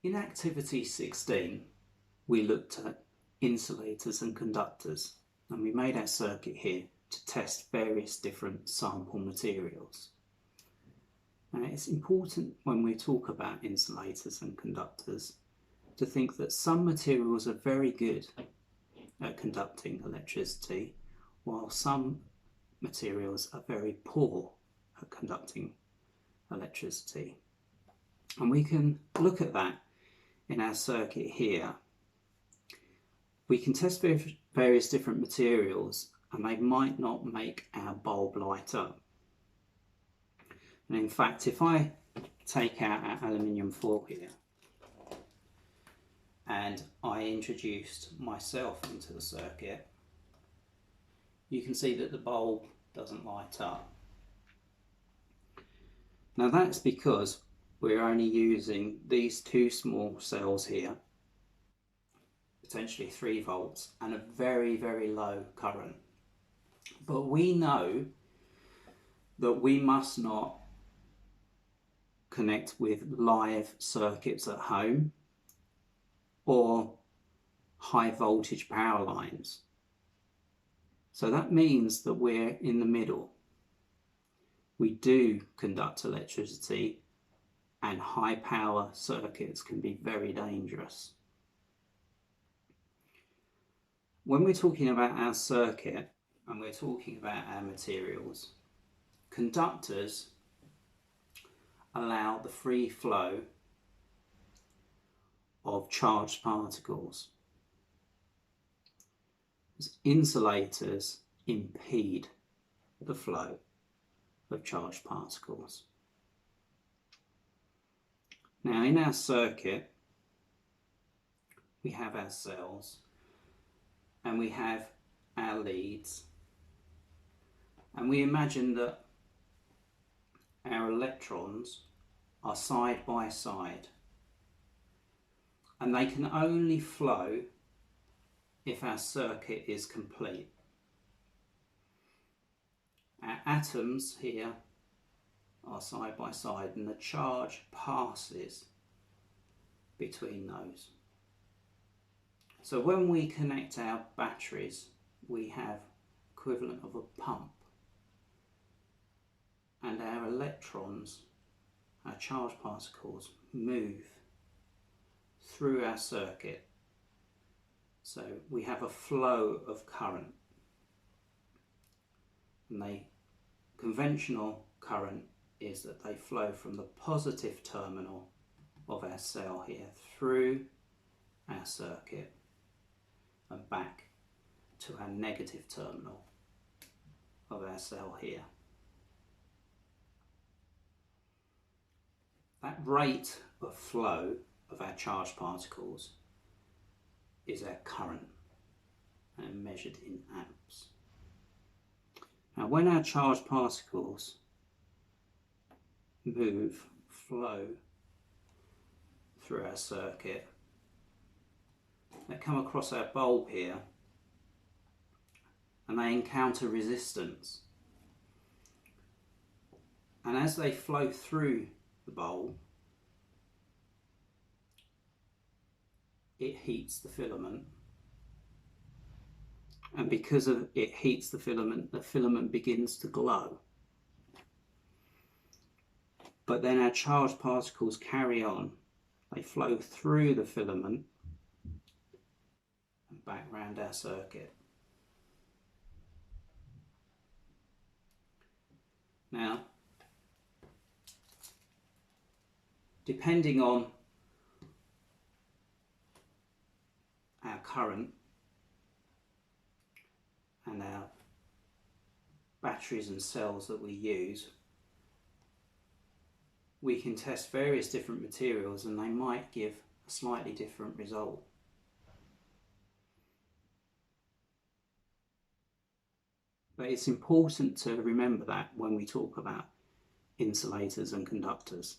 In activity 16, we looked at insulators and conductors, and we made our circuit here to test various different sample materials. Now, it's important when we talk about insulators and conductors to think that some materials are very good at conducting electricity, while some materials are very poor at conducting electricity. And we can look at that in our circuit here. We can test various different materials and they might not make our bulb light up. And in fact, if I take out our aluminium foil here and I introduced myself into the circuit, you can see that the bulb doesn't light up. Now that's because we're only using these two small cells here, potentially 3 volts, and a very, very low current. But we know that we must not connect with live circuits at home or high voltage power lines. So that means that we're in the middle. We do conduct electricity, and high power circuits can be very dangerous. When we're talking about our circuit and we're talking about our materials, conductors allow the free flow of charged particles. Insulators impede the flow of charged particles. Now in our circuit we have our cells and we have our leads, and we imagine that our electrons are side by side and they can only flow if our circuit is complete. Our atoms here are side by side and the charge passes between those. So when we connect our batteries, we have equivalent of a pump, and our electrons, our charged particles, move through our circuit. So we have a flow of current, and the conventional current is that they flow from the positive terminal of our cell here through our circuit and back to our negative terminal of our cell here. That rate of flow of our charged particles is our current, and measured in amps. Now when our charged particles flow through our circuit, they come across our bulb here and they encounter resistance, and as they flow through the bulb, it heats the filament, and because of it heats the filament begins to glow. But then our charged particles carry on, they flow through the filament and back round our circuit. Now, depending on our current and our batteries and cells that we use, we can test various different materials and they might give a slightly different result. But it's important to remember that when we talk about insulators and conductors.